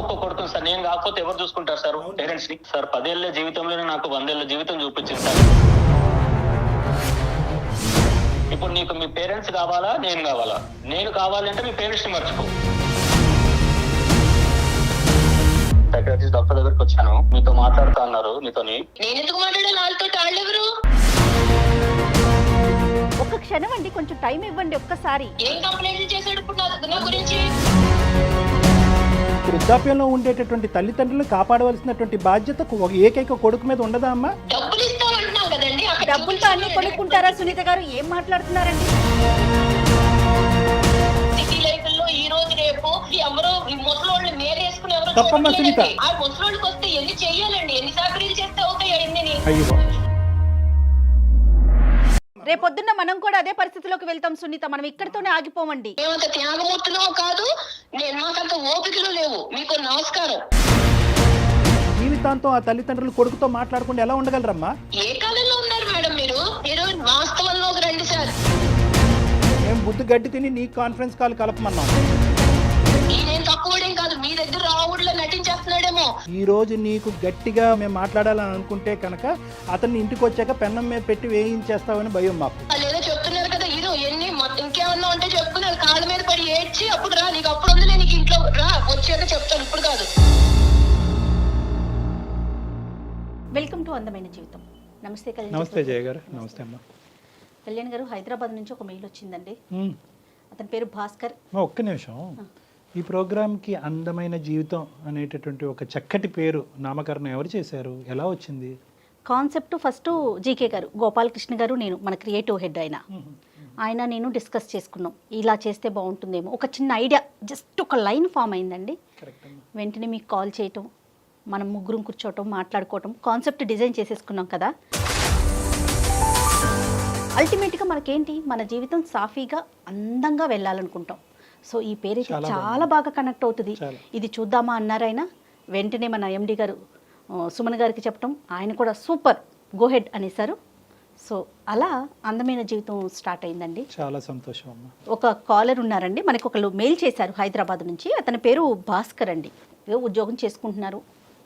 ఒక్క కొడుకుని సార్. నేను కాకపోతే ఎవరు చూసుకుంటారు సార్ పేరెంట్స్ ని? సార్ 10 ఏళ్ల జీవితంలోనే నాకు 100 ఏళ్ల జీవితం చూపించింది సార్. ఇప్పుడు నీకు మీ పేరెంట్స్ కావాలా, నేను కావాలా? నేను కావాలంటే మీ పేరెంట్స్ ని మర్చిపో. సైకాట్రిస్ట్ డాక్టర్ దగ్గరికి వచ్చాను, మీతో మాట్లాడుతా అన్నారు. మీతోని నేను ఎందుకు మాట్లాడాలి వాళ్ళతో? వాళ్ళెవరు? ఒక్క క్షణం అండి, కొంచెం టైం ఇవ్వండి ఒక్కసారి. ఏం కంప్లైంట్ చేశాడు ఇప్పుడు నా గురించి? వృద్ధాప్యంలో ఉండేటటువంటి తల్లిదండ్రులను కాపాడవలసినటువంటి బాధ్యత ఒక ఏకైక కొడుకు మీద ఉండదా అమ్మా? డబ్బులు ఇస్తామంటున్నావు కదండి, డబ్బులతో అన్ని కొనుక్కుంటారా సునీత గారు? ఏం మాట్లాడుతున్నారండి? సిటీ లైఫ్ లో ఈ రోజు రేపు ఎవరో ముసలోళ్ళు మేరేసుకుని ఎవరో తప్పమ్మా సునీత. ఆ ముసలోళ్ళకి వస్తే ఎన్ని చెయ్యాలండి? ఎన్ని సాకరీలు చేస్తే అవుతాయి అన్ని? అయ్యో, రేపొద్దున్న మనం కూడా అదే పరిస్థితిలోకి వెళ్తాం సునీత. మనం ఇక్కడితోనే ఆగిపోమండి. మేమంత త్యాగమూర్తులో కాదు, మాకంత ఓపికలు లేవు. మీకు నమస్కారం. జీవితాంతం ఆ తల్లిదండ్రులు కొడుకుతో మాట్లాడకుండా ఎలా ఉండగలరమ్మా? ఏ కాలంలో ఉన్నారు మేడం మీరు? మీరు వాస్తవంలోకి రండి సార్. మేము బుద్ధి గడ్డి తిని నీ కాన్ఫరెన్స్ కాల్ కలపమన్నాం. ఈయనేం తక్కువడేం కాదు, మీ దగ్గర రావుడిలో నటించేస్తున్నాడేమో. ఈ రోజు నీకు గట్టిగా మేము మాట్లాడాలని అనుకుంటే కనుక అతన్ని ఇంటికి వచ్చాక పెన్నం మీద పెట్టి వేయించేస్తామని భయం మాకు. లేదో చెప్తున్నారు కదా, ఇదో ఎన్ని ఇంకేమన్నా ఉంటే చెప్పుకున్నారు. కాళ్ళ మీద పడి ఏడ్చి అప్పుడు రా, నీకు అప్పుడు ఉందిలే, నీకు ఇంట్లో రా, వచ్చాక చెప్తాను, ఇప్పుడు కాదు. వెల్కమ్ టు అందమైన జీవితం. నమస్తే కళ్యాణ్. నమస్తే జయ గారు. నమస్తే అమ్మా. కళ్యాణ్ గారు, హైదరాబాద్ నుంచి ఒక మెయిల్ వచ్చిందండి. అతని పేరు భాస్కర్. ఒక్క నిమిషం. ఈ ప్రోగ్రామ్కి అందమైన జీవితం అనేటటువంటి ఒక చక్కటి పేరు నామకరణం ఎవరు చేశారు? ఎలా వచ్చింది కాన్సెప్ట్? ఫస్ట్ జీకే గారు, గోపాలకృష్ణ గారు, నేను, మన క్రియేటివ్ హెడ్ ఆయన నేను డిస్కస్ చేసుకున్నాం. ఇలా చేస్తే బాగుంటుందేమో, ఒక చిన్న ఐడియా, జస్ట్ ఒక లైన్ ఫామ్ అయిందండి. వెంటనే మీకు కాల్ చేయటం, మనం ముగ్గురం కూర్చోవటం, మాట్లాడుకోవటం, కాన్సెప్ట్ డిజైన్ చేసేసుకున్నాం కదా. అల్టిమేట్గా మనకేంటి, మన జీవితం సాఫీగా అందంగా వెళ్ళాలనుకుంటాం. సో ఈ పేరు చాలా బాగా కనెక్ట్ అవుతుంది. ఇది చూద్దామా అన్నారు ఆయన. వెంటనే మన ఎండి గారు సుమన్ గారికి చెప్పడం, ఆయన కూడా సూపర్, గో హెడ్ అనేసారు. సో అలా అందమైన జీవితం స్టార్ట్ అయిందండి. చాలా సంతోషం అమ్మా. ఒక కాలర్ ఉన్నారండి, మనకు ఒకళ్ళు మెయిల్ చేశారు హైదరాబాద్ నుంచి. అతని పేరు భాస్కర్ అండి. ఉద్యోగం చేసుకుంటున్నారు,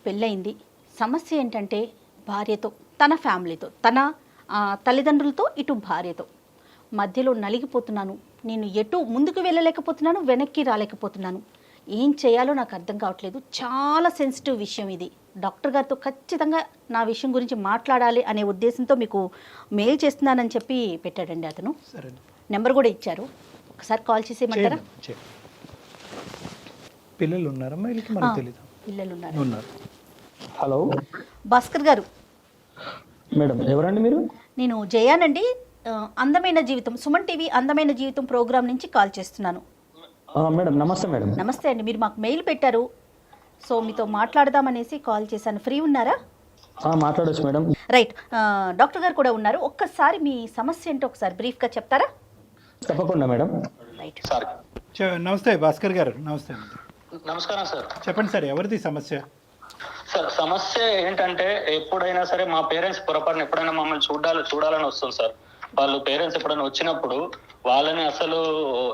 పెళ్ళయింది. సమస్య ఏంటంటే భార్యతో, తన ఫ్యామిలీతో, తన తల్లిదండ్రులతో, ఇటు భార్యతో మధ్యలో నలిగిపోతున్నాను. నేను ఎటు ముందుకు వెళ్ళలేకపోతున్నాను, వెనక్కి రాలేకపోతున్నాను. ఏం చేయాలో నాకు అర్థం కావట్లేదు. చాలా సెన్సిటివ్ విషయం ఇది. డాక్టర్ గారితో ఖచ్చితంగా నా విషయం గురించి మాట్లాడాలి అనే ఉద్దేశంతో మీకు మెయిల్ చేస్తున్నానని చెప్పి పెట్టాడండి అతను. నెంబర్ కూడా ఇచ్చారు, ఒకసారి కాల్ చేసేయమంటారా? పిల్లలు ఉన్నారమ్మా? పిల్లలు ఉన్నారు. హలో భాస్కర్ గారు. మేడం, ఎవరండి మీరు? నేను జయానండి, అందమైన జీవితం, సుమన్ టీవీ అందమైన జీవితం ప్రోగ్రామ్ నుంచి కాల్ చేస్తున్నాను. మేడం నమస్తే. మేడం నమస్తే అండి. మీరు మాకు మెయిల్ పెట్టారు, సో మీతో మాట్లాడదామనేసి కాల్ చేశాను. ఫ్రీ ఉన్నారా? మాట్లాడొచ్చు మేడం. రైట్. డాక్టర్ గారు కూడా ఉన్నారు. ఒక్కసారి మీ సమస్య ఏంటో ఒకసారి బ్రీఫ్గా చెప్తారా? తప్పకుండా మేడం. Right sir. నమస్తే భాస్కర్ గారు. నమస్తే. నమస్కారం సార్. చెప్పండి సార్, ఎవరిది సమస్య? సార్ సమస్య ఏంటంటే, ఎప్పుడైనా సరే మా పేరెంట్స్ పొరపాటున ఎప్పుడైనా మమ్మల్ని చూడాలని వస్తుంది సార్. వాళ్ళు పేరెంట్స్ ఎప్పుడైనా వచ్చినప్పుడు వాళ్ళని అసలు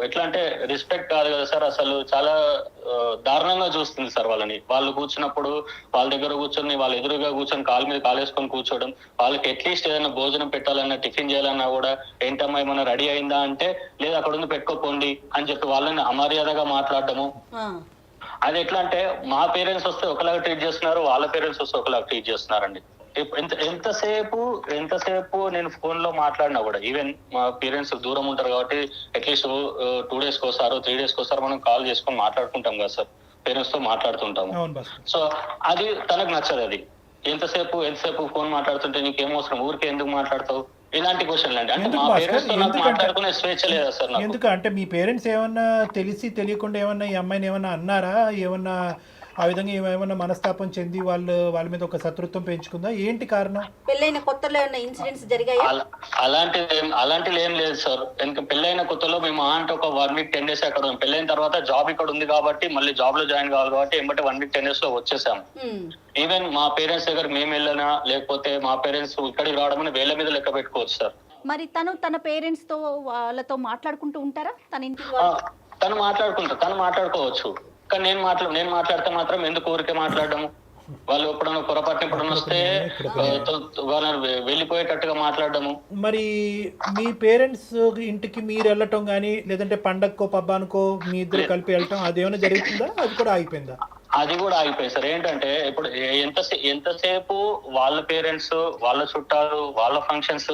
ఎట్లా అంటే రెస్పెక్ట్ కాదు కదా సార్, అసలు చాలా దారుణంగా చూస్తుంది సార్ వాళ్ళని. వాళ్ళు కూర్చున్నప్పుడు వాళ్ళ దగ్గర కూర్చొని, వాళ్ళ ఎదురుగా కూర్చొని కాలు మీద కాలేసుకొని కూర్చోవడం, వాళ్ళకి అట్లీస్ట్ ఏదైనా భోజనం పెట్టాలన్నా, టిఫిన్ చేయాలన్నా కూడా ఏంటమ్మా ఏమన్నా రెడీ అయిందా అంటే, లేదు అక్కడ ఉంది పెట్టుకోపోండి అని చెప్పి వాళ్ళని అమర్యాదగా మాట్లాడటము. అది ఎట్లా అంటే, మా పేరెంట్స్ వస్తే ఒకలాగా ట్రీట్ చేస్తున్నారు, వాళ్ళ పేరెంట్స్ వస్తే ఒకలాగా ట్రీట్ చేస్తున్నారండి. ఎంతసేపు నేను ఫోన్ లో మాట్లాడినా కూడా, ఈవెన్ మా పేరెంట్స్ దూరం ఉంటారు కాబట్టి అట్లీస్ట్ 2 days కోసారో 3 days కోసారో మనం కాల్ చేసుకొని మాట్లాడుకుంటాం కదా సార్, పేరెంట్స్ తో మాట్లాడుతుంటాము. సో అది తనకు నచ్చదు. అది ఎంతసేపు ఫోన్ మాట్లాడుతుంటే నీకేం అవసరం, ఊరికే ఎందుకు మాట్లాడతావు, ఇలాంటి క్వశ్చన్లు అండి. అంటే మా పేరెంట్స్ తో నాకు మాట్లాడుకునే స్వేచ్ఛ లేదా సార్ నాకు? ఎందుకు అంటే మీ పేరెంట్స్ ఏమన్నా తెలియకుండా ఏమన్నా ఈ అమ్మాయిని ఏమన్నా అన్నారా? ఏమన్నా ఆ విధంగా ఏమైనా మనస్తాపం చెంది వాళ్ళ మీద ఒక శత్రుత్వం పెంచుకుందా? ఏంటి కారణం? పెళ్ళైన కొత్తలో ఏమైనా ఇన్సిడెంట్స్ జరిగాయా? అలాంటిది ఏం లేదు సార్. ఎందుకంటే పెళ్ళైన కొత్తలో మేము అంటే ఒక 1 week 10 days అక్కడ ఉన్నాం. పెళ్ళైన తర్వాత జాబ్ ఇక్కడ ఉంది కాబట్టి మళ్ళీ జాబ్ లో జాయిన్ కావాలి కాబట్టి ఎంబటే 1 week 10 days లో వచ్చేసాము. ఈవెన్ మా పేరెంట్స్ దగ్గర మేము వెళ్ళినా, లేకపోతే మా పేరెంట్స్ ఇక్కడికి రావడం వేళ్ల మీద లెక్క పెట్టుకోవచ్చు సార్. మరి తన పేరెంట్స్ తో వాళ్ళతో మాట్లాడుకుంటూ ఉంటారా? తన ఇంటికి తను మాట్లాడుకోవచ్చు. కానీ నేను మాట్లాడితే మాత్రం ఎందుకు ఊరికే మాట్లాడడము, వాళ్ళు ఎప్పుడైనా పొరపాటున ఎప్పుడైనా వస్తే వాళ్ళని వెళ్ళిపోయేటట్టుగా మాట్లాడడము. మరి మీ పేరెంట్స్ ఇంటికి మీరు వెళ్ళటం కానీ లేదంటే పండగకో పబ్బానికో మీ ఇద్దరు కలిపి వెళ్ళటం అదేమైనా జరుగుతుందా? అది కూడా ఆగిపోయిందా? అది కూడా ఆగిపోయింది సార్. ఏంటంటే ఇప్పుడు ఎంతసేపు వాళ్ళ పేరెంట్స్, వాళ్ళ చుట్టాలు, వాళ్ళ ఫంక్షన్స్,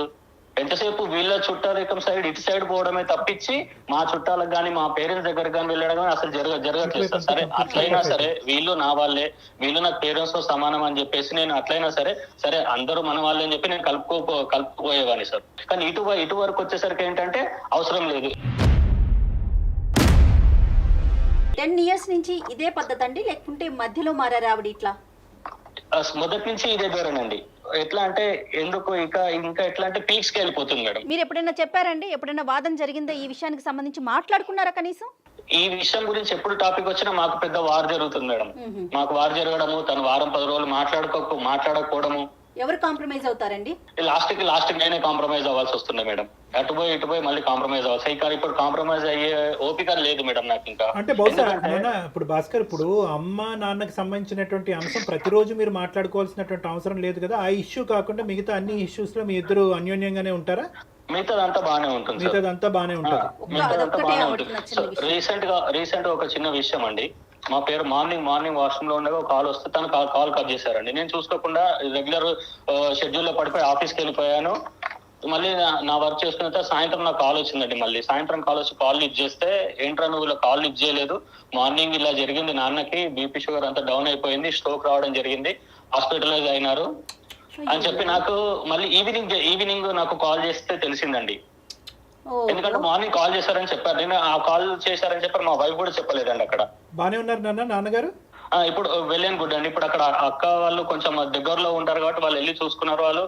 ఎంతసేపు వీళ్ళ చుట్టాలు సైడ్ ఇటు సైడ్ పోవడమే తప్పించి మా చుట్టాలకు కానీ మా పేరెంట్స్ దగ్గర కానీ వెళ్ళడం కానీ అసలు జరగట్లేదు సార్. సరే అట్లయినా సరే వీళ్ళు నా వాళ్ళే, వీళ్ళు నాకు పేరెంట్స్ తో సమానం అని చెప్పేసి నేను అట్లయినా సరే అందరూ మన వాళ్ళే అని చెప్పి నేను కలుపుకోపోయేవాడిని సార్. కానీ ఇటు వరకు వచ్చేసరికి ఏంటంటే అవసరం లేదు. 10 years నుంచి ఇదే పద్ధతి అండి, లేకుంటే మధ్యలో మారారా ఆవిడ ఇట్లా? మొదటి నుంచి ఇదే ధోరణండి. ఎట్లా అంటే ఎందుకు ఇంకా ఎట్లా అంటే పీక్స్ కి వెళ్ళిపోతుంది మేడం. మీరు ఎప్పుడైనా చెప్పారండి? ఎప్పుడైనా వాదన జరిగిందా ఈ విషయానికి సంబంధించి? మాట్లాడుకున్నారా కనీసం? ఈ విషయం గురించి ఎప్పుడు టాపిక్ వచ్చినా మాకు పెద్ద వార్ జరుగుతుంది మేడం. మాకు వార్ జరగడము, తను వారం 10 రోజులు మాట్లాడకపోవడము. ఎవరు కాంప్రమైజ్ అవుతారండి? లాస్ట్ నేనే కాంప్రమైజ్ అవ్వాల్సి వస్తుంది మేడం. ఇటు పోయి మళ్ళీ కాంప్రమైజ్ అవ్వాలి. కానీ ఇప్పుడు కాంప్రమైజ్ అయ్యే ఓపిక లేదు మేడం నాకు ఇంకా. అంటే బహుశా ఇప్పుడు భాస్కర్, ఇప్పుడు అమ్మ నాన్నకి సంబంధించినటువంటి అంశం ప్రతిరోజు మీరు మాట్లాడుకోవాల్సినటువంటి అవసరం లేదు కదా. ఆ ఇష్యూ కాకుండా మిగతా అన్ని ఇష్యూస్ లో మీ ఇద్దరు అన్యోన్యంగానే ఉంటారా? మిగతాదంతా బాగానే ఉంటుంది. మిగతాదంతా బాగానే ఉంటుంది. రీసెంట్ గా ఒక చిన్న విషయం అండి. మా పేరు మార్నింగ్ వాష్రూమ్ లో ఉండగా కాల్ వస్తే తను కాల్ కట్ చేశారండి. నేను చూసుకోకుండా రెగ్యులర్ షెడ్యూల్ లో పడిపోయి ఆఫీస్కి వెళ్ళిపోయాను. మళ్ళీ నా వర్క్ చేసుకున్న సాయంత్రం నాకు కాల్ వచ్చిందండి. మళ్ళీ సాయంత్రం కాల్ వచ్చి కాల్ లిఫ్ట్ చేస్తే, ఏంట్రా నువ్వు ఇలా కాల్ లిఫ్ట్ చేయలేదు, మార్నింగ్ ఇలా జరిగింది, నాన్నకి బీపీ షుగర్ అంతా డౌన్ అయిపోయింది, స్ట్రోక్ రావడం జరిగింది, హాస్పిటలైజ్ అయినారు అని చెప్పి నాకు మళ్ళీ ఈవినింగ్ నాకు కాల్ చేస్తే తెలిసిందండి. ఎందుకంటే మార్నింగ్ కాల్ చేశారని చెప్పారు. నేను ఆ కాల్ చేశారని చెప్పారు, మా వైఫ్ కూడా చెప్పలేదండి. అక్కడ బానే ఉన్నారు నాన్నగారు? ఇప్పుడు వెళ్ళాను గుడ్ అండి. ఇప్పుడు అక్కడ అక్క వాళ్ళు కొంచెం దగ్గరలో ఉంటారు కాబట్టి వాళ్ళు వెళ్ళి చూసుకున్నారు. వాళ్ళు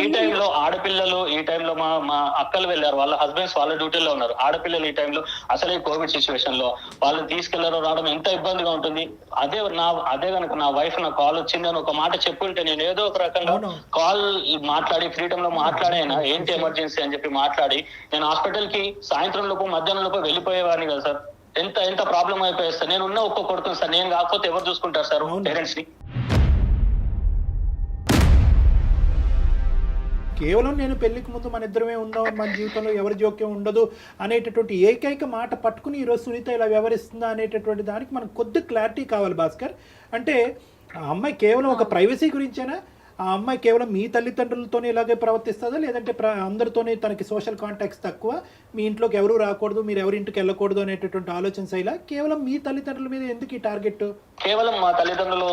ఈ టైంలో ఆడపిల్లలు, ఈ టైంలో మా అక్కలు వెళ్ళారు, వాళ్ళ హస్బెండ్స్ వాళ్ళ డ్యూటీలో ఉన్నారు. ఆడపిల్లలు ఈ టైంలో అసలే కోవిడ్ సిచ్యువేషన్ లో వాళ్ళని తీసుకెళ్లారు రావడం ఎంత ఇబ్బందిగా ఉంటుంది. అదే కనుక నా వైఫ్ నాకు కాల్ వచ్చింది అని ఒక మాట చెప్పుంటే నేను ఏదో ఒక రకంగా కాల్ మాట్లాడి ఫ్రీడమ్ లో మాట్లాడైనా ఏంటి ఎమర్జెన్సీ అని చెప్పి మాట్లాడి నేను హాస్పిటల్ కి సాయంత్రం లోపు మధ్యాహ్నం లోపు వెళ్ళిపోయేవాడిని కదా సార్. ఎంత ప్రాబ్లం అయిపోయింది సార్. నేను ఉన్న ఒక్క కొడుకుని సార్, నేను కాకపోతే ఎవరు చూసుకుంటారు సార్ పేరెంట్స్ ని? కేవలం నేను పెళ్లికి ముందు మన ఇద్దరమే ఉన్నాం, మన జీవితంలో ఎవరి జోక్యం ఉండదు అనేటటువంటి ఏకైక మాట పట్టుకుని ఈరోజు సునీత ఇలా వ్యవహరిస్తుందా అనేటటువంటి దానికి మనకు కొద్ది క్లారిటీ కావాలి భాస్కర్. అంటే ఆ అమ్మాయి కేవలం ఒక ప్రైవసీ గురించేనా? ఆ అమ్మాయి కేవలం మీ తల్లిదండ్రులతోనే ఇలాగే ప్రవర్తిస్తుందా, లేదంటే అందరితోనే తనకి సోషల్ కాంటాక్ట్స్ తక్కువ, మీ ఇంట్లోకి ఎవరు రాకూడదు, మీరు ఎవరింటికి వెళ్ళకూడదు అనేటటువంటి ఆలోచన శైలా? కేవలం మీ తల్లిదండ్రుల మీద ఎందుకు ఈ టార్గెట్? కేవలం మా తల్లిదండ్రులు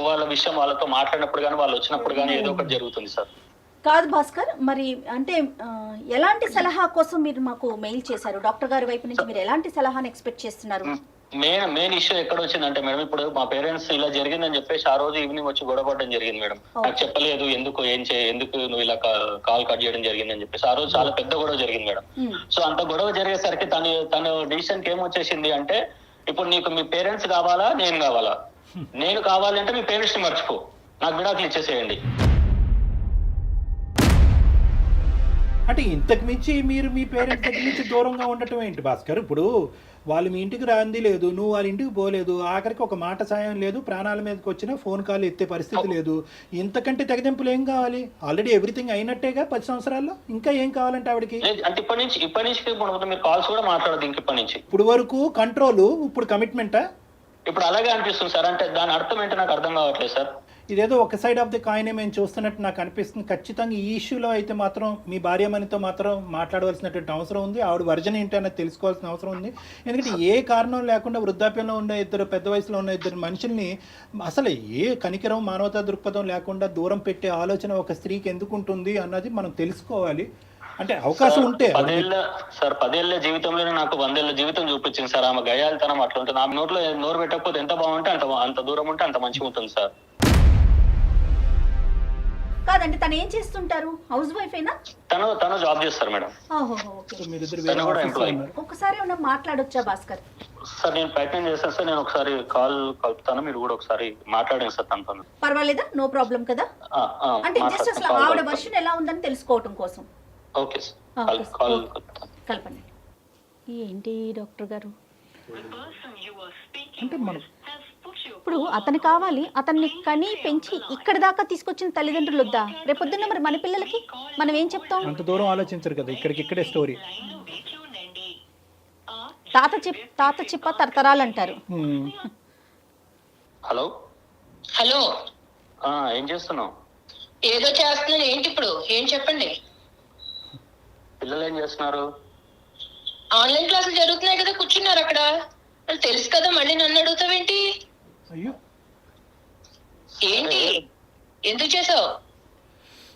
వాళ్ళ విషయం వాళ్ళతో మాట్లాడినప్పుడు కానీ వాళ్ళు వచ్చినప్పుడు కానీ ఏదో ఒకటి జరుగుతుంది సార్. కాదు భాస్కర్, మరి అంటే ఎలాంటి సలహా కోసం మీరు మాకు మెయిల్ చేశారు? డాక్టర్ గారి వైపు నుంచి మీరు ఎలాంటి సలహాను ఎక్స్పెక్ట్ చేస్తున్నారు? మెయిన్ ఇష్యూ ఎక్కడ వచ్చిందంటే మేడం, ఇప్పుడు మా పేరెంట్స్ ఇలా జరిగిందని చెప్పేసి ఆ రోజు ఈవినింగ్ వచ్చి గొడవపడడం జరిగింది మేడం. నాకు చెప్పలేదు, ఎందుకు నువ్వు ఇలా కాల్ కట్ చేయడం జరిగింది అని చెప్పేసి ఆ రోజు చాలా పెద్ద గొడవ జరిగింది మేడం. సో అంత గొడవ జరిగేసరికి తను డిసిషన్ కి ఏమొచ్చేసింది అంటే, ఇప్పుడు నీకు మీ పేరెంట్స్ కావాలా నేను కావాలా? నేను కావాలంటే మీ పేరెంట్స్ ని మర్చిపో, నాకు విడాకులు ఇచ్చేసేయండి. అంటే ఇంతకు మించి మీరు మీ పేరెంట్స్ దగ్గర నుంచి దూరంగా ఉండటం ఏంటి భాస్కర్? ఇప్పుడు వాళ్ళు మీ ఇంటికి రాంది లేదు, నువ్వు వాళ్ళ ఇంటికి పోలేదు, ఆఖరికి ఒక మాట సాయం లేదు, ప్రాణాల మీదకి వచ్చినా ఫోన్ కాల్ ఎత్తే పరిస్థితి లేదు. ఇంతకంటే తెగదెంపులు ఏం కావాలి? ఆల్రెడీ ఎవ్రీథింగ్ అయినట్టేగా 10 సంవత్సరాల్లో. ఇంకా ఏం కావాలంటే ఆవిడకి? అంటే ఇప్పటి నుంచి మీరు కాల్స్ కూడా మాట్లాడదు ఇంక ఇప్పటి నుంచి. ఇప్పుడు వరకు కంట్రోల్, ఇప్పుడు కమిట్మెంటా? ఇప్పుడు అలాగే అనిపిస్తుంది సార్. అంటే దాని అర్థం ఏంటో నాకు అర్థం కావట్లేదు సార్. ఇదేదో ఒక సైడ్ ఆఫ్ ది కాయిన్ మేము చూస్తున్నట్టు నాకు అనిపిస్తుంది. ఖచ్చితంగా ఈ ఇష్యూలో అయితే మాత్రం మీ భార్యమణితో మాత్రం మాట్లాడవలసినటువంటి అవసరం ఉంది. ఆవిడ వర్జన్ ఏంటి అనేది తెలుసుకోవాల్సిన అవసరం ఉంది. ఎందుకంటే ఏ కారణం లేకుండా వృద్ధాప్యంలో ఉన్న పెద్ద వయసులో ఉన్న ఇద్దరు మనుషుల్ని అసలు ఏ కనికరం, మానవతా దృక్పథం లేకుండా దూరం పెట్టే ఆలోచన ఒక స్త్రీకి ఎందుకు ఉంటుంది అన్నది మనం తెలుసుకోవాలి. అంటే అవకాశం ఉంటే 10 ఏళ్ల జీవితంలోనే నాకు 100 ఏళ్ల జీవితం చూపించింది సార్. ఆమె గయాలితనం అట్లా ఉంటుంది. ఆమె నోట్లో నోరు పెట్టకపోతే ఎంత బాగుంటే అంత దూరం ఉంటే అంత మంచిగా ఉంటుంది సార్. కాదండి, తను ఏం చేస్తుంటారు? హౌస్ వైఫ్ ఏనా? తను జాబ్ చేస్తారు మేడం. ఒకసారి ఏమన్నా మాట్లాడొచ్చా భాస్కర్? సార్ నేను ప్రయత్నం చేస్తాను సార్. నేను ఒకసారి కాల్ కలుపుతాను, మీరు కూడా ఒకసారి మాట్లాడండి సార్ తనతో. పర్వాలేదా? నో ప్రాబ్లం కదా? అంటే జస్ట్ అసలు ఆవిడ వర్షన్ ఎలా ఉందని తెలుసుకోవటం కోసం. ఓకే సార్, కల్పండి. ఏంటి డాక్టర్ గారు? అంటే మనం ఇప్పుడు అతను కావాలి, అతన్ని కని పెంచి ఇక్కడ దాకా తీసుకొచ్చిన తల్లిదండ్రులు వద్దా? రేపొద్దున్న మరి మన పిల్లలకి మనం ఏం చెప్తాం? అంత దూరం ఆలోచించరు కదా, ఇక్కడికిక్కడే స్టోరీ. తాత చిప్ప తరతరాలు అంటారు. హలో హలో, ఏం చేస్తున్నావు? ఏదో చేస్తున్నాను. ఏంటి ఇప్పుడు? ఏం చెప్పండి. పిల్లలు ఏం చేస్తున్నారు? ఆన్లైన్ క్లాసులు జరుగుతున్నాయి కదా, కూర్చున్నారు అక్కడ. వాళ్ళు తెలుసు కదా, మళ్ళీ నన్ను అడుగుతావేంటి? అయ్యో, ఏంటి, ఎందుకు చేసావు?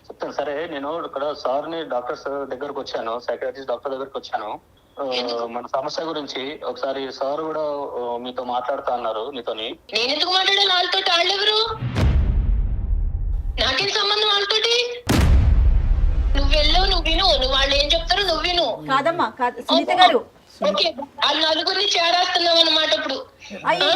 చెప్తాను. సరే, నేను ఇక్కడ సార్ని డాక్టర్స్ దగ్గరకు వచ్చాను, సైకాట్రిస్ట్ డాక్టర్ దగ్గరకు వచ్చాను. మన సమస్య గురించి ఒకసారి సార్ కూడా మీతో మాట్లాడుతా అన్నారు. మీతోని నేను ఎందుకు మాట్లాడాలి వాళ్ళతో? వాళ్ళెవరు? నాకేం సంబంధం వాళ్ళతోటి? నువ్వు వెళ్ళు, నువ్వు విను, నువ్వు వాళ్ళు ఏం చెప్తారో నువ్వు విను. కాదమ్మా, కాదు సునీత గారు. ఓకే, వాళ్ళ నలుగురిని చేరేస్తున్నావు అన్నమాట ఇప్పుడు. అయ్యో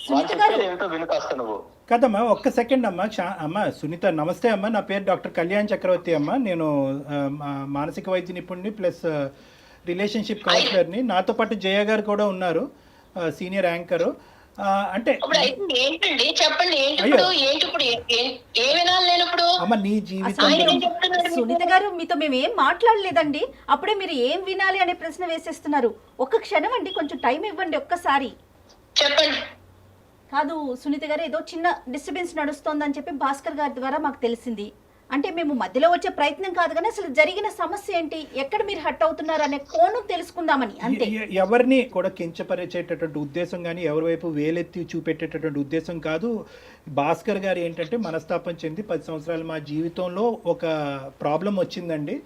సునీత గారు ఏంటో వినుకాస్తా నువ్వు. కదమ్మా, ఒక్క సెకండ్ అమ్మా. అమ్మ సునీత, నమస్తే అమ్మా. నా పేరు డాక్టర్ కళ్యాణ్ చక్రవర్తి అమ్మ. నేను మానసిక వైద్య నిపుణుడిని ప్లస్ రిలేషన్షిప్ కౌన్సిలర్ని. నాతో పాటు జయ గారు కూడా ఉన్నారు, సీనియర్ యాంకరు. అంటే ఏంటండి, చెప్పండి. ఏంటి ఇప్పుడు? ఏ వినాలి నేను ఇప్పుడు? అమ్మ, నీ జీవితం. సునీత గారు, మీతో మేము ఏం మాట్లాడలేదండి. అప్పుడే మీరు ఏం వినాలి అనే ప్రశ్న వేసేస్తున్నారు. ఒక్క క్షణం అండి, కొంచెం టైం ఇవ్వండి ఒక్కసారి. చెప్పండి. కాదు సునీత గారు, ఏదో చిన్న డిస్టర్బెన్స్ నడుస్తోందని చెప్పి భాస్కర్ గారి ద్వారా మాకు తెలిసింది. అంటే మేము మధ్యలో వచ్చే ప్రయత్నం కాదు, కానీ అసలు జరిగిన సమస్య ఏంటి, ఎక్కడ మీరు హట్ అవుతున్నారు అనే కోణం తెలుసుకుందామని అంతే. ఎవరిని కూడా కించపరిచేటటువంటి ఉద్దేశం కానీ ఎవరి వైపు వేలెత్తి చూపెట్టేటటువంటి ఉద్దేశం కాదు. భాస్కర్ గారు ఏంటంటే మనస్తాపం చెంది 10 సంవత్సరాలు మా జీవితంలో ఒక ప్రాబ్లం వచ్చిందండి.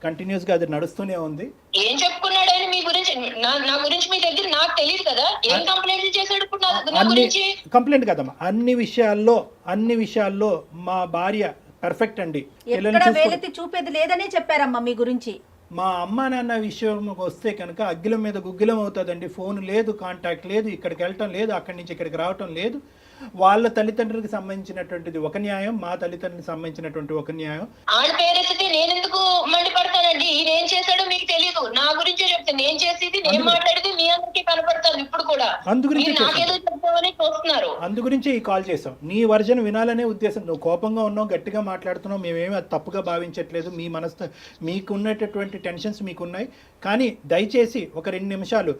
కంటిన్యూస్గా అది నడుస్తూనే ఉంది. ఏం చెప్పుకున్నాడు ఆయన మీ గురించి? నా గురించి మీ దగ్గర నాకు తెలియదు కదా. ఏం కంప్లైంట్ చేశాడు ఇప్పుడు నా గురించి? కంప్లైంట్ కదమ్మా, అన్ని విషయాల్లో మా భార్య పర్ఫెక్ట్ అండి. ఎక్కడ వేలెత్తి చూపేది లేదనే చెప్పారమ్మా మీ గురించి. మా అమ్మ నాన్న విషయం వస్తే కనుక అగ్గిలం మీద గుగ్గిలం అవుతుందండి. ఫోన్ లేదు, కాంటాక్ట్ లేదు, ఇక్కడికి వెళ్ళటం లేదు, అక్కడి నుంచి ఇక్కడికి రావటం లేదు. వాళ్ళ తల్లిదండ్రులకు సంబంధించినటువంటిది ఒక న్యాయం, మా తల్లిదండ్రులకు సంబంధించినటువంటి ఒక న్యాయం. ఆడ పేరెత్తితే నేను ఎందుకు మండిపడతానండి? ఈయన ఏం చేశాడో మీకు తెలియదు, నా గురించే చెప్తే. నేను చేసేది, నేను మాట్లాడేది మీ అందరికీ కనపడతాను ఇప్పుడు కూడా. నాకేదో చెప్తామని చూస్తున్నారు. అందు గురించే ఈ కాల్ చేసాం. నీ వర్జన్ వినాలనే ఉద్దేశం. నువ్వు కోపంగా ఉన్నావు, గట్టిగా మాట్లాడుతున్నావు, మేమేమి అది తప్పుగా భావించట్లేదు. మీ మీకున్నటువంటి టెన్షన్స్ మీకున్నాయి. కానీ దయచేసి ఒక 2 నిమిషాలు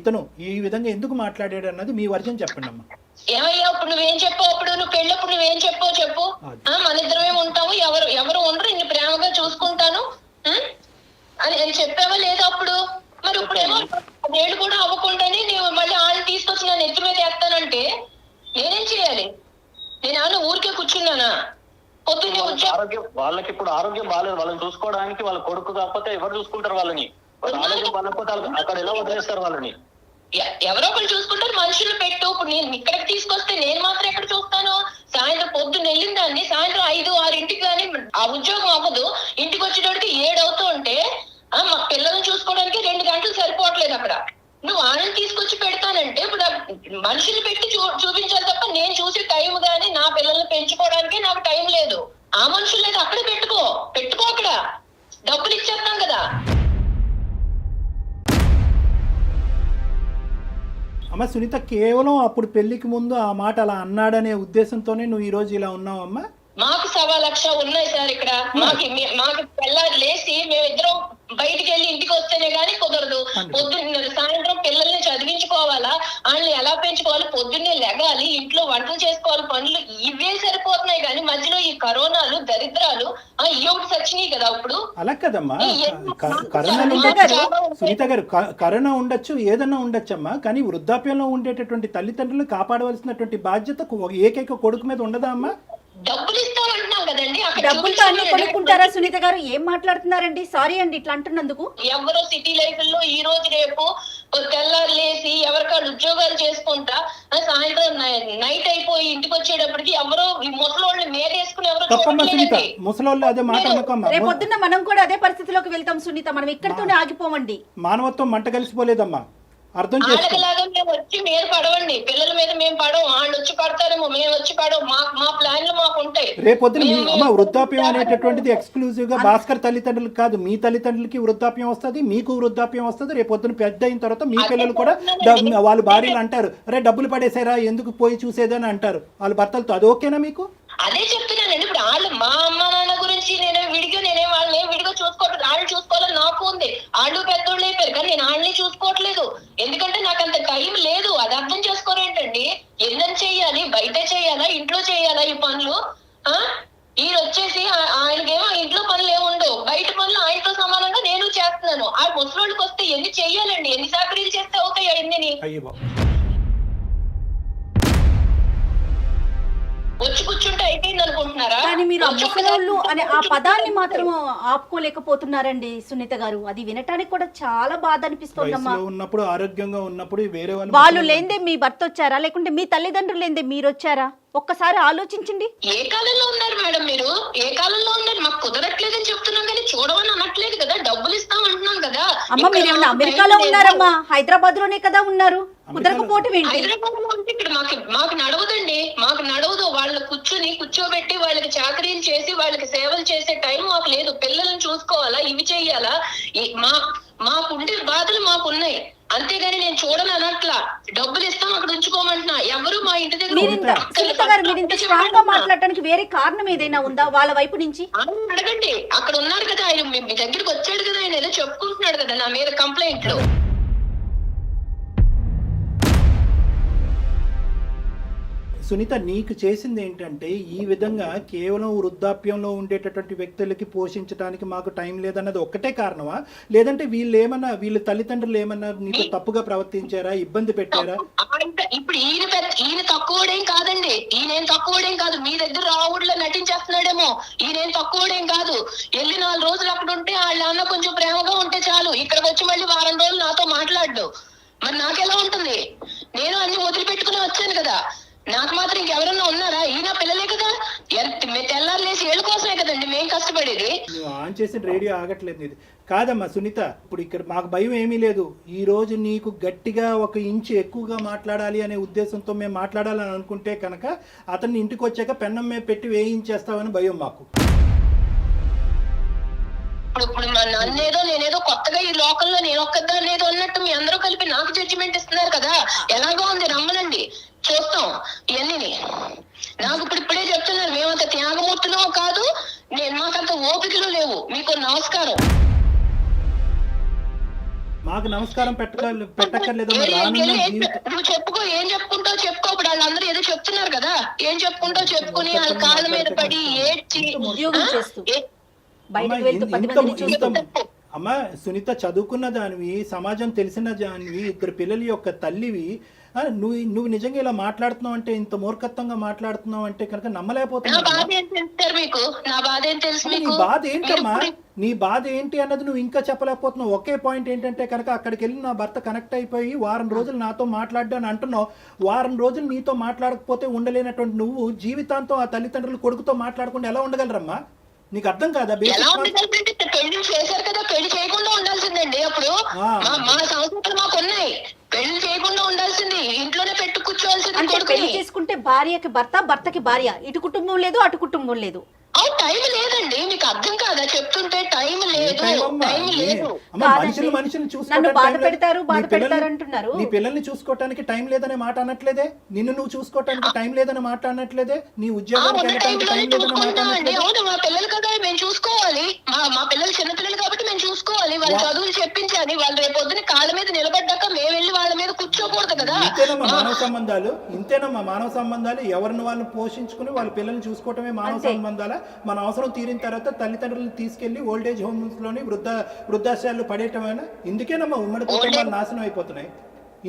ఇతను ఈ విధంగా ఎందుకు మాట్లాడాడు అన్నది మీ వర్జన్ చెప్పండి అమ్మా. ఏమయ్యా ఇప్పుడు నువ్వేం చెప్పావు? అప్పుడు నువ్వు పెళ్ళప్పుడు నువ్వేం చెప్పావు చెప్పు. మన ఇద్దరమే ఉంటాము, ఎవరు ఉండరు, ఇన్ని ప్రేమగా చూసుకుంటాను అని చెప్పావా లేదా అప్పుడు? మరి ఇప్పుడేమో 10 ఏళ్ళు కూడా అవ్వకుండానే నువ్వు మళ్ళీ వాళ్ళని తీసుకొచ్చి నన్ను ఎత్తి మీద వేస్తానంటే నేనేం చేయాలి? నేను ఊరికే కూర్చున్నానా? పొద్దున్నే వాళ్ళకి ఇప్పుడు ఆరోగ్యం బాగాలేదు, వాళ్ళని చూసుకోవడానికి వాళ్ళ కొడుకు కాకపోతే ఎవరు చూసుకుంటారు వాళ్ళని? ఆరోగ్యం బాగాలేకపోతే అక్కడ ఎలా వదిలేస్తారు వాళ్ళని? ఎవరో ఒకరు చూసుకుంటారు. మనుషులు పెట్టు. ఇప్పుడు నేను ఇక్కడికి తీసుకొస్తే నేను మాత్రం ఎక్కడ చూస్తాను? సాయంత్రం పొద్దున్న వెళ్ళిన దాన్ని సాయంత్రం 5, 6 కానీ ఆ ఉద్యోగం అవ్వదు. ఇంటికి వచ్చేటోడికి 7 అవుతూ ఉంటే మా పిల్లల్ని చూసుకోవడానికి 2 గంటలు సరిపోవట్లేదు అక్కడ. నువ్వు వాళ్ళని తీసుకొచ్చి పెడతానంటే ఇప్పుడు మనుషులు పెట్టి చూపించాలి తప్ప నేను చూసే టైం గానీ నా పిల్లల్ని పెంచుకోవడానికి నాకు టైం లేదు. ఆ మనుషులు లేదు, అక్కడ పెట్టుకో అక్కడ డబ్బులు ఇచ్చేస్తాం కదా. అమ్మ సునీత, కేవలం అప్పుడు పెళ్లికి ముందు ఆ మాట అలా అన్నాడనే ఉద్దేశంతోనే నువ్వు ఈ రోజు ఇలా ఉన్నావమ్మా? మాకు 1,00,000 ఉన్నాయి సార్ ఇక్కడ. మాకు తెల్లారి లేచి మేమిద్దరం బయటికి వెళ్ళి ఇంటికి వస్తేనే గానీ కుదరదు. పొద్దున్న సాయంత్రం పిల్లల్ని చదివించుకోవాలా, వాళ్ళని ఎలా పెంచుకోవాలి, పొద్దున్నే లెగాలి, ఇంట్లో వంటలు చేసుకోవాలి, పనులు ఇవే సరిపోతున్నాయి. కానీ మధ్యలో ఈ కరోనాలు, దరిద్రాలు ఈ ఒకటి సచ్చినాయి కదా. ఇప్పుడు అలా కదమ్మా, సునీత గారు, కరోనా ఉండొచ్చు, ఏదన్నా ఉండొచ్చమ్మా, కానీ వృద్ధాప్యంలో ఉండేటటువంటి తల్లిదండ్రులు కాపాడవలసినటువంటి బాధ్యత ఏకైక కొడుకు మీద ఉండదా అమ్మా? డబ్బులు ఇస్తామంటున్నాం కదండి. డబ్బులతో అన్ని కొనుక్కుంటారా సునీత గారు? ఏం మాట్లాడుతున్నారండి? సారీ అండి ఇట్లా అంటున్నందుకు. ఎవరో సిటీ లైఫ్ లో ఈ రోజు రేపు తెల్లారు లేసి ఎవరికాళ్ళు ఉద్యోగాలు చేసుకుంటా సాయంత్రం నైట్ అయిపోయి ఇంటికి వచ్చేటప్పటికి ఎవరో ఈ ముసలోళ్ళని మేరేసుకుని ఎవరో చూడట్లేదండి. ముసలోళ్ళు అదే మాట అనుకోమ్మా. రేపొద్దున్న మనం కూడా అదే పరిస్థితిలోకి వెళ్తాం సునీత. మనం ఇక్కడితోనే ఆగిపోమండి. మానవత్వం మంట కలిసిపోలేదమ్మా. అర్థం చేసుకో. వాళ్ళకిలాగా మేము వచ్చి మీరు పడవండి, పిల్లల మీద మేము పడవం, వాళ్ళు వచ్చి పడతారేమో, మేము వచ్చి పడవం. మా ప్లాన్లు మాకు ఉంటాయి. రేపొద్దున అమ్మ వృద్ధాప్యం అనేటటువంటిది ఎక్స్క్లూజివ్ గా భాస్కర్ తల్లిదండ్రులకు కాదు, మీ తల్లిదండ్రులకి వృద్ధాప్యం వస్తుంది, మీకు వృద్ధాప్యం వస్తుంది. రేపొద్దున పెద్ద అయిన తర్వాత మీ పిల్లలు కూడా వాళ్ళ భార్యలు అంటారు, అరే డబ్బులు పడేసారా ఎందుకు పోయి చూసేదని అంటారు వాళ్ళ భర్తలతో. అది ఓకేనా మీకు? అదే చెప్తున్నానండి. ఇప్పుడు వాళ్ళు మా అమ్మ నాన్న గురించి నేనే వాళ్ళని విడిగా చూసుకోవట్లేదు. వాళ్ళు చూసుకోవాలని నాకు ఉంది. వాళ్ళు పెద్దోళ్ళు అయిపోయారు కానీ నేను వాళ్ళని చూసుకోవట్లేదు. ఎందుకంటే నాకు అంత టైం లేదు. అది అర్థం చేసుకోరేంటండి? ఎన్నని చెయ్యాలి? బయట చెయ్యాలా, ఇంట్లో చెయ్యాలా ఈ పనులు? ఈయన వచ్చేసి ఆయనకేమో ఇంట్లో పనులు ఏముండవు, బయట పనులు ఆయనతో సమానంగా నేను చేస్తున్నాను. ఆ ముసలోళ్ళకి వస్తే ఎన్ని చెయ్యాలండి? ఎన్ని సాకరీలు చేస్తే అవుతాయి అన్ని? వచ్చి కూర్చుంటే అయిపోయింది అనుకుంటున్నారా? కానీ మీరు ముసలోళ్ళు అనే ఆ పదాన్ని మాత్రం ఆపుకోలేకపోతున్నారండి సునీత గారు. అది వినటానికి కూడా చాలా బాధ అనిపిస్తోందమ్మా. ఉన్నప్పుడు ఆరోగ్యంగా ఉన్నప్పుడు వేరే వాళ్ళు లేందే మీ భర్త వచ్చారా, లేకుంటే మీ తల్లిదండ్రులు లేందే మీరు వచ్చారా? ఒక్కసారి ఆలోచించండి. ఏ కాలంలో ఉన్నారు మేడం మీరు? ఏ కాలంలో ఉన్నారు? మాకు కుదరట్లేదని చెప్తున్నాం కానీ చూడమని అనట్లేదు కదా. డబ్బులు ఇస్తాం అంటున్నాం కదా. అమ్మ మీరేమన్నా అమెరికాలో ఉన్నారమ్మా? హైదరాబాద్ లోనే కదా ఉన్నారు. కుదరకపోవటం ఏంటి? హైదరాబాద్ లో ఉంటే ఇక్కడ మాకు నడవదండి. మాకు నడవదు. వాళ్ళు కూర్చోబెట్టి వాళ్ళకి చాకరీలు చేసి వాళ్ళకి సేవలు చేసే టైం మాకు లేదు. పిల్లల్ని చూసుకోవాలా, ఇవి చెయ్యాలా? మాకుండే బాధలు మాకున్నాయి. అంతేగాని నేను చూడను అనట్లా. డబ్బులు ఇస్తాం అక్కడ ఉంచుకోమంటున్నా. ఎవరు మా ఇంటి దగ్గర మీరు ఇంత స్ట్రాంగ్ గా మాట్లాడటానికి వేరే కారణం ఏదైనా ఉందా వాళ్ళ వైపు నుంచి? అడగండి. అక్కడ ఉన్నారు కదా ఆయన, మీ దగ్గరికి వచ్చాడు కదా ఆయన, ఏదో చెప్పుకుంటున్నాడు కదా నా మీద కంప్లైంట్లు. సునీత, నీకు చేసింది ఏంటంటే ఈ విధంగా కేవలం వృద్ధాప్యంలో ఉండేటటువంటి వ్యక్తులకి పోషించడానికి మాకు టైం లేదన్నది ఒక్కటే కారణమా? లేదంటే వీళ్ళ తల్లిదండ్రులు ఏమన్నా నీకు తప్పుగా ప్రవర్తించారా, ఇబ్బంది పెట్టారా? ఇప్పుడు ఈయన తక్కువడేం కాదండి. ఈయనేం తక్కువడేం కాదు. మీ దగ్గర రావుడిలో నటించేస్తున్నాడేమో. ఈయనేం తక్కువడేం కాదు. వెళ్ళి 4 రోజులు అక్కడ ఉంటే వాళ్ళ నాన్న కొంచెం ప్రేమగా ఉంటే చాలు. ఇక్కడికి వచ్చి మళ్ళీ వారం రోజులు నాతో మాట్లాడు. మరి నాకెలా ఉంటుంది? నేను అన్ని వదిలిపెట్టుకుని వచ్చాను కదా. నాకు మాత్రం ఇంకెవరన్నా ఉన్నారా? ఈయన పిల్లలే కదా. తెల్లారులేసి ఏళ్ళ కోసమే కదండి మేము కష్టపడేది. నువ్వు ఆన్ చేసిన రేడియో ఆగట్లేదు ఇది. కాదమ్మా సునీత, ఇప్పుడు ఇక్కడ మాకు భయం ఏమీ లేదు. ఈ రోజు నీకు గట్టిగా 1 ఇంచు ఎక్కువగా మాట్లాడాలి అనే ఉద్దేశంతో మేము మాట్లాడాలని అనుకుంటే కనుక అతన్ని ఇంటికి వచ్చాక పెన్నం మీద పెట్టి వేయించేస్తామని భయం మాకు. ఇప్పుడు నన్నేదో నేనేదో కొత్తగా ఈ లోకంలో నేను ఒక్కదాన్ని ఏదో అన్నట్టు మీ అందరూ కలిపి నాకు జడ్జిమెంట్ ఇస్తున్నారు కదా. ఎలాగో ఉంది, రమ్మనండి చూస్తాం ఇవన్నీ. నాకు ఇప్పుడే చెప్తున్నారు, మేమంత త్యాగమూర్తులో కాదు, మాకంత ఓపికలు లేవు. మీకు నమస్కారం. మాకు నమస్కారం పెట్టక్కర్లేదు. నువ్వు చెప్పుకో, ఏం చెప్పుకుంటావు చెప్పుకో. ఇప్పుడు వాళ్ళందరూ ఏదో చెప్తున్నారు కదా, ఏం చెప్పుకుంటావు చెప్పుకుని వాళ్ళ కాళ్ళ మీద పడి ఏడ్చి. అమ్మా సునీత, చదువుకున్న దానివి, సమాజం తెలిసిన దానివి, 2 పిల్లల యొక్క తల్లివి, నువ్వు నిజంగా ఇలా మాట్లాడుతున్నావు అంటే, ఇంత మూర్ఖత్వంగా మాట్లాడుతున్నావు అంటే కనుక నమ్మలేకపోతున్నావు. నీ బాధ ఏంటమ్మా? నీ బాధ ఏంటి అన్నది నువ్వు ఇంకా చెప్పలేకపోతున్నావు. ఒకే పాయింట్ ఏంటంటే కనుక అక్కడికి వెళ్ళి నా భర్త కనెక్ట్ అయిపోయి వారం రోజులు నాతో మాట్లాడ్డాను అంటున్నావు. వారం రోజులు నీతో మాట్లాడకపోతే ఉండలేనటువంటి నువ్వు జీవితాంతం ఆ తల్లిదండ్రులు కొడుకుతో మాట్లాడకుండా ఎలా ఉండగలరమ్మా? నీకు అర్థం కాదా? పెళ్లి చేశారు కదా, పెళ్లి చేయకుండా ఉండాల్సిందండి. అప్పుడు మా సంస్కృతులు మాకు ఉన్నాయి. పెళ్లి చేయకుండా ఉండాల్సింది, ఇంట్లోనే పెట్టు కూర్చోవాల్సింది. పెళ్లి చేసుకుంటే భార్యకి భర్త, భర్తకి భార్య, ఇటు కుటుంబం లేదు అటు కుటుంబం లేదు. టైం లేదండి. మీకు అర్థం కాదా చెప్తుంటే? టైం లేదు. మనుషులు అంటున్నారు. నీ పిల్లల్ని చూసుకోవటానికి టైం లేదనే మాట అనట్లేదే. నిన్ను నువ్వు చూసుకోవటానికి టైం లేదని మాట అనట్లేదే. నీ ఉద్యోగానికి వెళ్ళటానికి టైం లేదని మాట అనట్లేదే. మా పిల్లలు కదా మేము చూసుకోవాలి. మా పిల్లలు చిన్నపిల్లలు కాబట్టి మేము చూసుకోవాలి. వాళ్ళ చదువులు చెప్పించాలి. వాళ్ళు రేపొద్దున కాళ్ళ మీద నిలబడ్డాక మేము వెళ్ళి వాళ్ళ మీద కూర్చోకూడదు కదా. ఇంతేనమ్మా మానవ సంబంధాలు. ఎవరిని వాళ్ళు పోషించుకుని వాళ్ళ పిల్లల్ని చూసుకోవటమే మానవ సంబంధాలు. మన అవసరం తీరిన తర్వాత తల్లిదండ్రులను తీసుకెళ్లి ఓల్డేజ్ హోమ్స్ లోని వృద్ధాశ్రయాలు పడేయటమైనా. ఇందుకేనమ్మా ఉమ్మడి కుటుంబాలు నాశనం అయిపోతున్నాయి.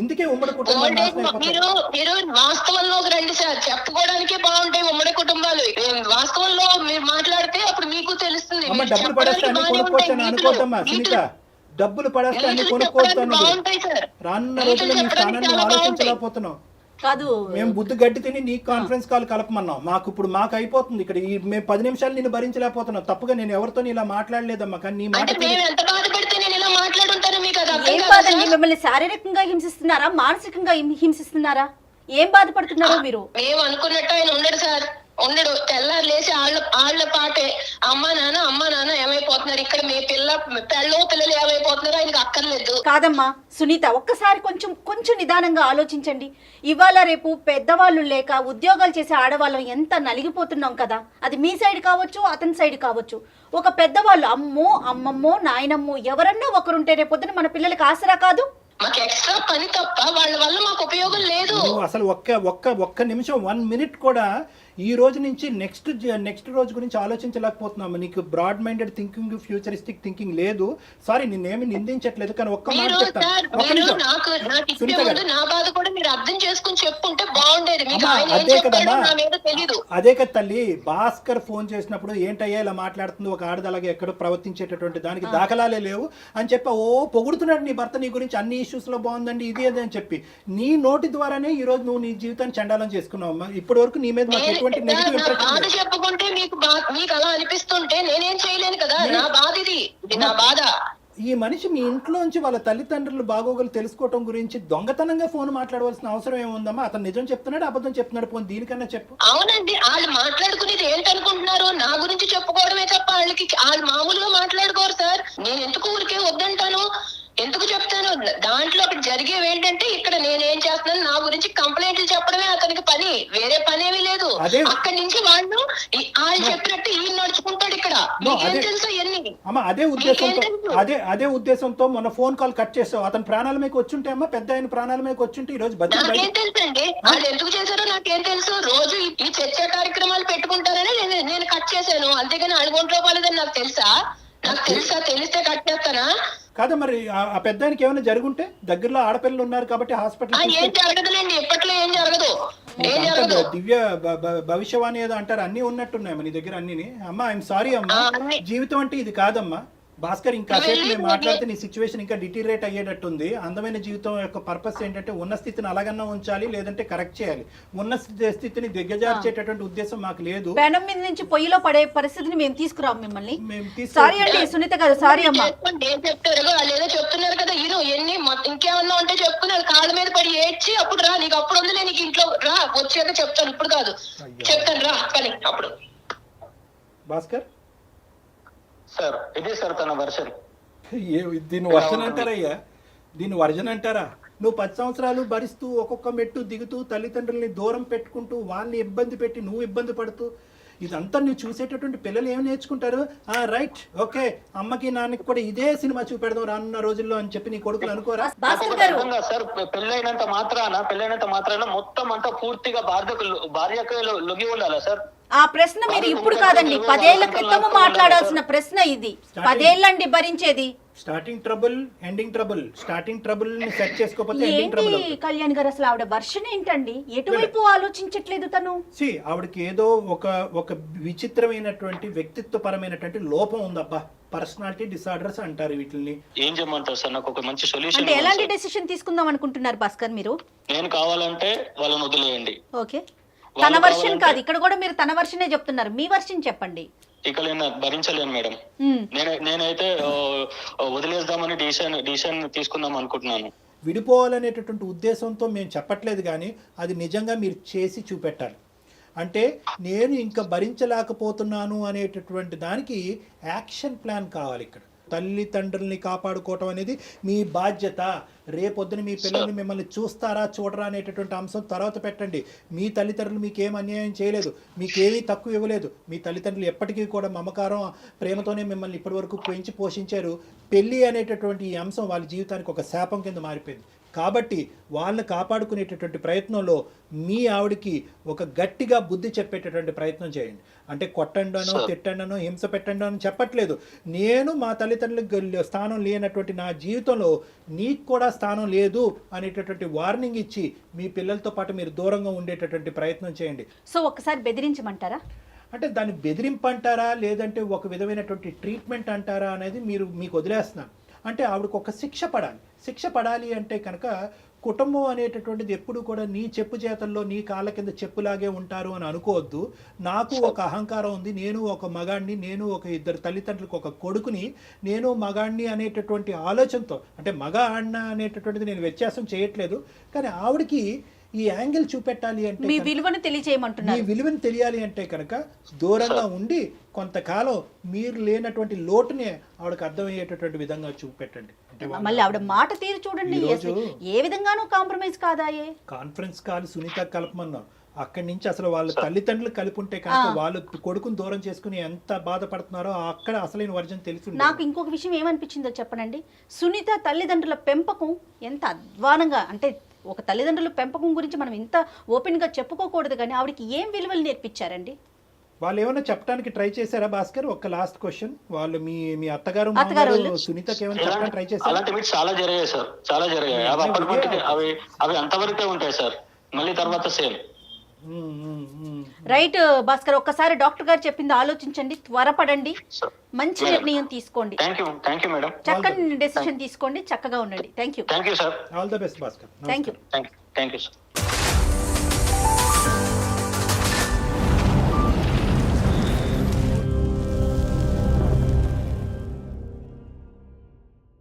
ఇందుకే ఉమ్మడి కుటుంబాలు నాశనం అయిపోతున్నాయి. మీరు వాస్తవంలో రండి సార్, చెప్పుకోవడానికే బాగుంటాయి ఉమ్మడి కుటుంబాలు. వాస్తవంలో మీరు మాట్లాడితే అప్పుడు మీకు తెలుస్తుంది. డబ్బులు పడేస్తే అన్ని కొనుక్కోవచ్చు అని అనుకోవద్దమ్మా సునీత. డబ్బులు పడేస్తే అన్ని కొనుక్కోవచ్చు. రానున్న రోజుల్లో నీ స్థానాన్ని ఆలోచించలేకపోతున్నావు. కాదు, మేము బుద్ధి గడ్డి తిని నీ కాన్ఫరెన్స్ కాల్ కలపమన్నాం. మాకు అయిపోతుంది ఇక్కడ. మేము 10 నిమిషాలు నేను భరించలేకపోతున్నాం. తప్పుగా నేను ఎవరితో ఇలా మాట్లాడలేదమ్మా. కానీ నీ మాట మాట్లాడుంటాను మీకు అది అర్థం ఏం కాదా బాధండి? సార్? మిమ్మల్ని శారీరకంగా హింసిస్తున్నారా, మానసికంగా హింసిస్తున్నారా? ఏం బాధపడుతున్నారో మీరు? మేము అనుకున్నట్టు ఆయన ఉండడు సార్, ఉండడు. తెల్లారు లేచి ఆళ్ళ పాటే అమ్మా నాన్న ఏమైపోతున్నారు, ఇక్కడ మీ పిల్లలు ఏమైపోతున్నారు ఆయనకు అక్కర్లేదు. కాదమ్మా సునీత, ఒక్కసారి కొంచెం నిదానంగా ఆలోచించండి. ఇవాళ రేపు పెద్దవాళ్ళు లేక ఉద్యోగాలు చేసే ఆడవాళ్ళం ఎంత నలిగిపోతున్నాం కదా. అది మీ సైడ్ కావచ్చు, అతని సైడ్ కావచ్చు. ఒక పెద్దవాళ్ళు అమ్మో అమ్మమ్మో నాయనమ్మో ఎవరన్నా ఒకరుంటే రేపొద్దున మన పిల్లలకి ఆసరా కాదు. మాకు ఎక్స్ట్రా పని తప్ప వాళ్ళ వల్ల మాకు ఉపయోగం లేదు. నువ్వు అసలు ఒక్క నిమిషం 1 మినిట్ కూడా ఈ రోజు నుంచి నెక్స్ట్ రోజు గురించి ఆలోచించలేకపోతున్నాము. నీకు broad minded thinking, futuristic thinking లేదు. సారీ, నిన్నేమి నిందించట్లేదు, కానీ ఒక్క మాట మీరు చెప్తాను. సార్, ఒక్క మీరు నిమిషం. నాకు ఇచ్చే సునీత ముందు గారు, నా బాధ కూడా మీరు అర్థం చేసుకుని చెప్పుంటే బాగుండేది. మీకు అమ్మా, ఆయన ఏం అదే చెప్పాడో కదమ్మా, నా మీద తెలీదు. అదే కదా తల్లి. భాస్కర్ ఫోన్ చేసినప్పుడు ఏంటయ్యా ఇలా మాట్లాడుతుంది, ఒక ఆడదలాగా ఎక్కడో ప్రవర్తించేటటువంటి దానికి దాఖలాలే లేవు అని చెప్పి పొగుడుతున్నాడు నీ భర్త, నీ గురించి అన్ని ఇష్యూస్ లో బాగుందండి ఇది అదే అని చెప్పి. నీ నోటి ద్వారానే ఈ రోజు నువ్వు నీ జీవితాన్ని చండాలం చేసుకున్నావు అమ్మా. ఇప్పటి వరకు నీ మీద మాకు ఎటువంటి నెగిటివ్ ఇంప్రెషన్ బాధ చెప్పుకుంటే మీకు అలా అనిపిస్తుంటే నేనేం చేయలేను కదా. నా బాధ ఇది నా బాధ. ఈ మనిషి మీ ఇంట్లోంచి వాళ్ళ తల్లిదండ్రులు బాగోగులు తెలుసుకోవటం గురించి దొంగతనంగా ఫోన్ మాట్లాడవలసిన అవసరం ఏముందమ్మా? అతను నిజం చెప్తున్నాడు, అబద్ధం చెప్తున్నాడు, పోనీ దీనికన్నా చెప్పు. అవునండి, వాళ్ళు మాట్లాడుకునేది ఏంటనుకుంటున్నారు? నా గురించి చెప్పుకోవడమే తప్ప వాళ్ళు మామూలుగా మాట్లాడుకోరు సార్. నేను ఎందుకు ఊరికే వద్దంటాను, ఎందుకు చెప్తాను? దాంట్లో అక్కడ జరిగేవి ఏంటంటే ఇక్కడ నేనేం చేస్తున్నాను, నా గురించి కంప్లైంట్లు చెప్పడమే అతనికి పని, వేరే పనేమీ లేదు. అక్కడి నుంచి వాళ్ళు చెప్పినట్టు ఈయన నడుచుకుంటాడు ఇక్కడ. మీకేం తెలుసు ఎన్ని? అమ్మా అదే ఉద్దేశంతో మొన్న ఫోన్ కాల్ కట్ చేసావు. అతను ప్రాణాల మీకు వచ్చుంటే అమ్మా, పెద్ద ఆయన ప్రాణాల మీకు వచ్చుంటే ఈ రోజు నాకేం తెలుసు అండి, వాళ్ళు ఎందుకు చేశారో నాకేం తెలుసు. రోజు ఈ చర్చ కార్యక్రమాలు పెట్టుకుంటారని నేను కట్ చేశాను, అంతేగాని 4 రూపాయలదని నాకు తెలుసా? తెలిస్తే కట్ చేస్తానా? కాదా మరి ఆ పెద్ద ఆయనకి ఏమైనా జరుగుంటే, దగ్గరలో ఆడపిల్లలు ఉన్నారు కాబట్టి హాస్పిటల్ ఏం జరగదులేండి, ఎప్పట్లో ఏం జరగదు. దివ్య భవిష్యవాణి ఏదో అంటారు, అన్ని ఉన్నట్టున్నాయి నీ దగ్గర అన్ని. అమ్మా ఐఎమ్ సారీ అమ్మా, జీవితం అంటే ఇది కాదమ్మా. భాస్కర్, ఇంకా సేపు మేము మాట్లాడితే నీ సిచ్యువేషన్ ఇంకా డిటీరియేట్ అయ్యేటట్టుంది. అందమైన జీవితం యొక్క పర్పస్ ఏంటంటే ఉన్న స్థితిని అలాగన్నా ఉంచాలి, లేదంటే కరెక్ట్ చేయాలి. ఉన్న స్థితిని దిగ్గజార్చేటటువంటి ఉద్దేశం మాకు లేదు. పెనం మీద నుంచి పొయ్యిలో పడే పరిస్థితిని మేము తీసుకురాము మిమ్మల్ని. సారీ అండి సునీత గారు, సారీ అమ్మా. ఏం చెప్తారు వాళ్ళేదో చెప్తున్నారు కదా, హీరో ఎన్ని ఇంకేమన్నా ఉంటే చెప్పుకున్నారు, కాళ్ళ మీద పడి ఏడ్చి అప్పుడు రా, నీకు అప్పుడు ఉంది, నీకు ఇంట్లో రా, వచ్చాక చెప్తాను, ఇప్పుడు కాదు చెప్తాను రా పని అప్పుడు. భాస్కర్ సార్, ఇది సార్ తన వర్షన్. దీన్ని వర్జన్ అంటారయ్యా, దీన్ని వర్జన్ అంటారా? నువ్వు 10 సంవత్సరాలు భరిస్తూ ఒక్కొక్క మెట్టు దిగుతూ తల్లిదండ్రుల్ని దూరం పెట్టుకుంటూ వాళ్ళని ఇబ్బంది పెట్టి నువ్వు ఇబ్బంది పడుతూ ఇదంతా నువ్వు చూసేటటువంటి పిల్లలు ఏమి నేర్చుకుంటారు? రైట్, ఓకే, అమ్మకి నాన్నకి కూడా ఇదే సినిమా చూపెడదాం రానున్న రోజుల్లో అని చెప్పి నీ కొడుకులు అనుకోరా? సార్, పెళ్ళైనంత మాత్రాన మొత్తం అంతా పూర్తిగా భార్యకు లొంగి ఉండాలా సార్? ఆ ప్రశ్న మీరు ఇప్పుడు కాదండి, 10 ఏళ్ల క్రితము మాట్లాడాల్సిన ప్రశ్న ఇది. 10 ఏళ్ళండి భరించేది. Starting trouble, ending trouble. Starting trouble ని సెట్ చేసుకోకపోతే ఎండింగ్ ట్రబుల్. కళ్యాణ్ గారు, అసలు ఆవిడ వర్షన్ ఏంటండి? ఎటువైపు ఆలోచించట్లేదు తను. ఆవిడకి ఏదో ఒక విచిత్రమైనటువంటి వ్యక్తిత్వపరమైనటువంటి లోపం ఉందబ్బా. పర్సనాలిటీ డిసార్డర్స్ అంటారు వీటిని. ఏం చేయమంటారు సార్? నాకు ఒక మంచి సొల్యూషన్. అంటే ఎలాంటి డెసిషన్ తీసుకుందాం అనుకుంటున్నారు భాస్కర్ మీరు? నేను కావాలంటే వాళ్ళని వదిలేయండి. ఓకే, తన వర్షన్ కాదు, ఇక్కడ కూడా మీరు తన వర్షనే చెప్తున్నారు. మీ వర్షన్ చెప్పండి. ఇక నేను భరించలేను మేడం. నేనైతే వదిలేద్దామని డిసిషన్ తీసుకుందాం అనుకుంటున్నాను. విడిపోవాలనేటటువంటి ఉద్దేశంతో మేము చెప్పట్లేదు, కానీ అది నిజంగా మీరు చేసి చూపెట్టాలి. అంటే నేను ఇంకా భరించలేకపోతున్నాను అనేటటువంటి దానికి యాక్షన్ ప్లాన్ కావాలి. ఇక్కడ తల్లిదండ్రుల్ని కాపాడుకోవటం అనేది మీ బాధ్యత. రేపొద్దున మీ పిల్లల్ని మిమ్మల్ని చూస్తారా చూడరా అనేటటువంటి అంశం తర్వాత పెట్టండి. మీ తల్లిదండ్రులు మీకేం అన్యాయం చేయలేదు, మీకేమీ తక్కువ ఇవ్వలేదు. మీ తల్లిదండ్రులు ఎప్పటికీ కూడా మమకారం ప్రేమతోనే మిమ్మల్ని ఇప్పటి వరకు పెంచి పోషించారు. పెళ్ళి అనేటటువంటి ఈ అంశం వాళ్ళ జీవితానికి ఒక శాపం కింద మారిపోయింది. కాబట్టి వాళ్ళని కాపాడుకునేటటువంటి ప్రయత్నంలో మీ ఆవిడికి ఒక గట్టిగా బుద్ధి చెప్పేటటువంటి ప్రయత్నం చేయండి. అంటే కొట్టండానో తిట్టండానో హింస పెట్టండానో అని చెప్పట్లేదు. నేను మా తల్లిదండ్రులకు స్థానం లేనటువంటి నా జీవితంలో నీకు కూడా స్థానం లేదు అనేటటువంటి వార్నింగ్ ఇచ్చి మీ పిల్లలతో పాటు మీరు దూరంగా ఉండేటటువంటి ప్రయత్నం చేయండి. సో ఒక్కసారి బెదిరించమంటారా? అంటే దాన్ని బెదిరింపు అంటారా, లేదంటే ఒక విధమైనటువంటి ట్రీట్మెంట్ అంటారా అనేది మీకు వదిలేస్తున్నాను. అంటే ఆవిడకు ఒక శిక్ష పడాలి. శిక్ష పడాలి అంటే కనుక కుటుంబం అనేటటువంటిది ఎప్పుడు కూడా నీ చెప్పు చేతల్లో నీ కాళ్ళ కింద చెప్పులాగే ఉంటారు అని అనుకోవద్దు. నాకు ఒక అహంకారం ఉంది, నేను ఒక మగాడిని, నేను ఒక ఇద్దరు తల్లిదండ్రులకు ఒక కొడుకుని, నేను మగాడిని అనేటటువంటి ఆలోచనతో, అంటే మగ ఆడిన అనేటటువంటిది నేను వ్యత్యాసం చేయట్లేదు, కానీ ఆవిడకి ఈ యాంగిల్ చూపెట్టాలి అంటే మీ విలువను తెలియజేయమంటున్నారు. మీ విలువను తెలియాలి అంటే కనుక దూరంగా ఉండి కొంతకాలం మీరు లేనటువంటి లోటునే ఆవిడకి అర్థమయ్యేటటువంటి విధంగా చూపెట్టండి. అంటే మళ్ళీ ఆవిడ మాట తీరు చూడండి, అసలు ఏ విధంగానూ కాంప్రమైజ్ కాదాయే. కాన్ఫరెన్స్ కాల్ సునీత కలపమన్నాం, అక్కడి నుంచి అసలు వాళ్ళ తల్లిదండ్రులు కలిపి ఉంటే కనుక వాళ్ళు కొడుకుని దూరం చేసుకుని ఎంత బాధపడుతున్నారో అక్కడ అసలైన వర్జన్ తెలిసి. నాకు ఇంకొక విషయం ఏమనిపించిందో చెప్పనండి, సునీత తల్లిదండ్రుల పెంపకం ఎంత అధ్వానంగా, అంటే ఒక తల్లిదండ్రుల పెంపకం గురించి మనం ఇంత ఓపెన్గా చెప్పుకోకూడదు, కానీ ఆవిడకి ఏం విలువలు నేర్పించారండి? వాళ్ళు ఏమైనా చెప్పడానికి ట్రై చేశారా భాస్కర్? ఒక లాస్ట్ క్వశ్చన్, వాళ్ళు మీ అత్తగారు సునీతకి ఏమైనా చెప్పడానికి ట్రై చేశారు? అలాంటివి చాలా జరిగాయి సార్, చాలా జరిగాయి. అవి అప్పటికి అవి అంతవరకే ఉంటాయి సార్, మళ్ళీ తర్వాత సేమ్. రైట్ భాస్కర్, ఒక్కసారి డాక్టర్ గారు చెప్పింది ఆలోచించండి, త్వరపడండి, మంచి నిర్ణయం తీసుకోండి. Thank you madam. చక్కని డెసిషన్ తీసుకోండి, చక్కగా ఉండండి. Thank you sir. All the best Bhaskar. Thank you sir.